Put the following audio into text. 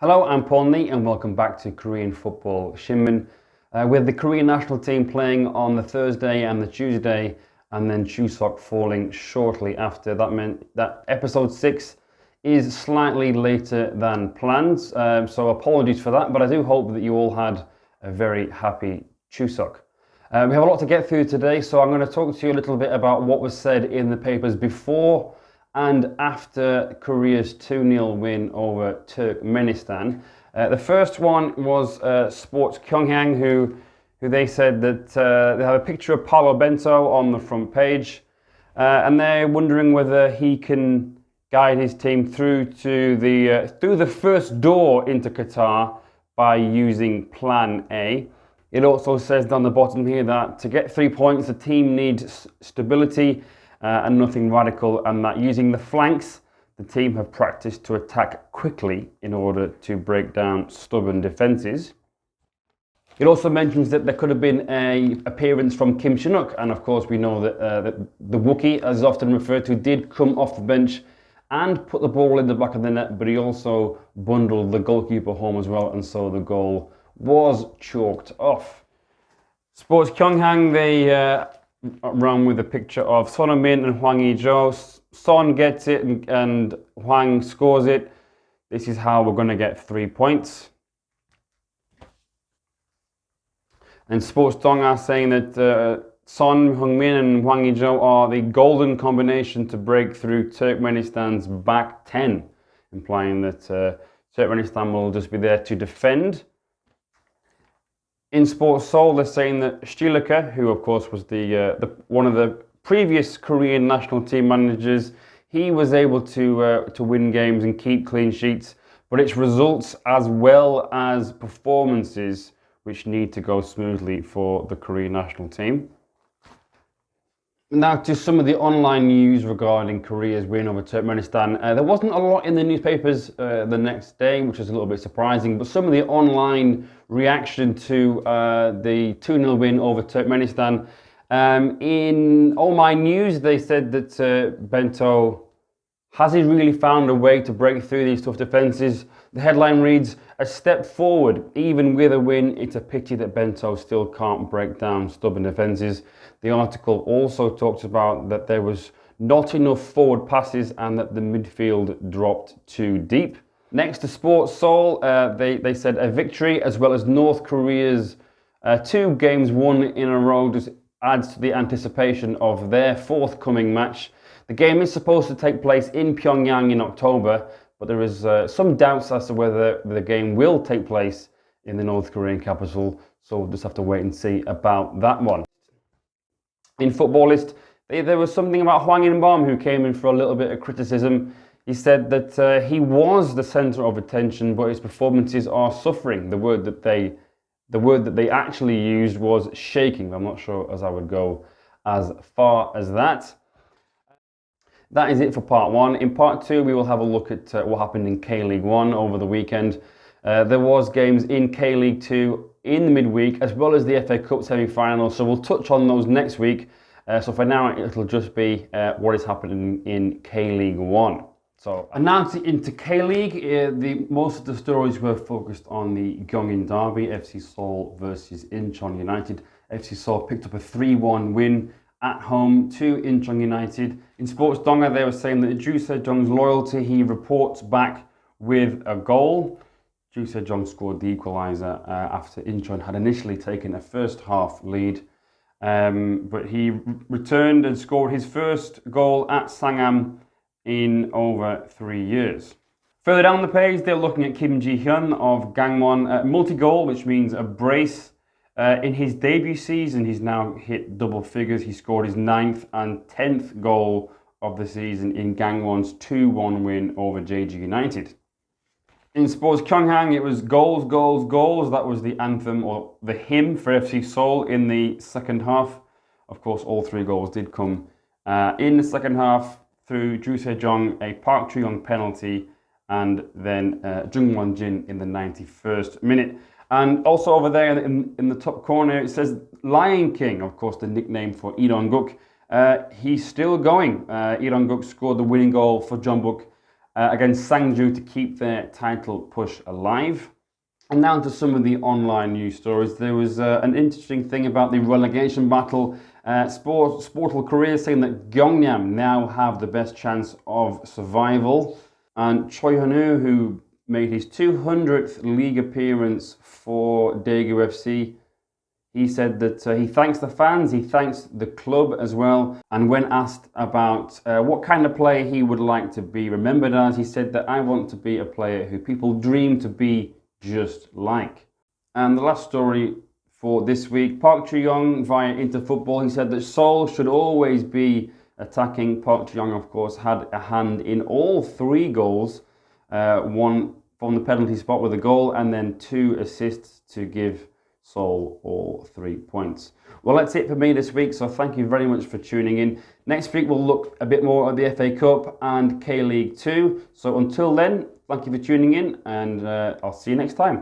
Hello, I'm Paul Nee and welcome back to Korean Football Shinmun. With the Korean national team playing on the Thursday and the Tuesday, and then Chuseok falling shortly after, that meant that episode 6 is slightly later than planned. So apologies for that, but I do hope that you all had a very happy Chuseok. We have a lot to get through today, so I'm going to talk to you a little bit about what was said in the papers before and after Korea's 2-0 win over Turkmenistan. The first one was Sports Pyongyang, who they said that they have a picture of Paulo Bento on the front page, and they're wondering whether he can guide his team through the first door into Qatar by using Plan A. It also says down the bottom here that to get 3 points, the team needs stability and nothing radical, and that using the flanks, the team have practiced to attack quickly in order to break down stubborn defences. It also mentions that there could have been an appearance from Kim Shin-wook, and of course we know that the Wookiee, as often referred to, did come off the bench and put the ball in the back of the net, but he also bundled the goalkeeper home as well, and so the goal was chalked off. Sports Pyongyang, they run with a picture of Son Heung-min and Hwang Hee-jo. Son gets it and Hwang scores it. This is how we're going to get 3 points. And Sports Dong are saying that Son Heung-min and Hwang Hee-jo are the golden combination to break through Turkmenistan's back 10, implying that Turkmenistan will just be there to defend. In Sports Seoul, they're saying that Stilike, who of course was one of the previous Korean national team managers, he was able to win games and keep clean sheets, but it's results as well as performances which need to go smoothly for the Korean national team. Now to some of the online news regarding Korea's win over Turkmenistan. There wasn't a lot in the newspapers the next day, which is a little bit surprising, but some of the online reaction to the 2-0 win over Turkmenistan. In All My News, they said that Bento, has he really found a way to break through these tough defences? The headline reads, "A step forward, even with a win. It's a pity that Bento still can't break down stubborn defences." The article also talks about that there was not enough forward passes and that the midfield dropped too deep. Next to Sports Seoul, they said a victory as well as North Korea's 2 games won in a row just adds to the anticipation of their forthcoming match. The game is supposed to take place in Pyongyang in October, but there is some doubts as to whether the game will take place in the North Korean capital, so we'll just have to wait and see about that one. In Footballist, there was something about Hwang In-beom, who came in for a little bit of criticism. He said that he was the centre of attention, but his performances are suffering. The word that they actually used was shaking. I'm not sure as I would go as far as that. That is it for part 1. In part 2, we will have a look at what happened in K-League 1 over the weekend. There was games in K-League 2 in the midweek, as well as the FA Cup semi-final, so we'll touch on those next week. So for now, it'll just be what is happening in K-League 1. So, and now into K-League, most of the stories were focused on the Gyeongin derby, FC Seoul versus Incheon United. FC Seoul picked up a 3-1 win at home to Incheon United. In Sports Donga, they were saying that Ju Se-jung's loyalty, he reports back with a goal. Ju Se-jung scored the equaliser after Incheon had initially taken a first half lead. But he returned and scored his first goal at Sangam in over 3 years. Further down the page, they're looking at Kim Ji-hyun of Gangwon, multi-goal, which means a brace. In his debut season, he's now hit double figures. He scored his 9th and 10th goal of the season in Gangwon's 2-1 win over JG United. In Sports Pyongyang, it was goals, goals, goals. That was the anthem or the hymn for FC Seoul in the second half. Of course, all 3 goals did come in the second half through Ju Se-jung, a Park Chu-young penalty, and then Jung Won-jin in the 91st minute. And also over there in the top corner, it says Lion King, of course, the nickname for Lee Dong-guk. He's still going. Lee Dong-guk scored the winning goal for Jeonbuk against Sangju to keep their title push alive. And now to some of the online news stories. There was an interesting thing about the relegation battle. Sportal Korea saying that Gyeongnam now have the best chance of survival. And Choi Hyun-woo, who made his 200th league appearance for Daegu FC, he said that he thanks the fans, he thanks the club as well. And when asked about what kind of player he would like to be remembered as, he said that I want to be a player who people dream to be just like. And the last story for this week, Park Ju-young via Interfootball, he said that Seoul should always be attacking. Park Ju-young, of course, had a hand in all 3 goals, one from the penalty spot with a goal, and then 2 assists to give Seoul all 3 points. Well, that's it for me this week, so thank you very much for tuning in. Next week we'll look a bit more at the FA Cup and K-League 2. So until then, thank you for tuning in, and I'll see you next time.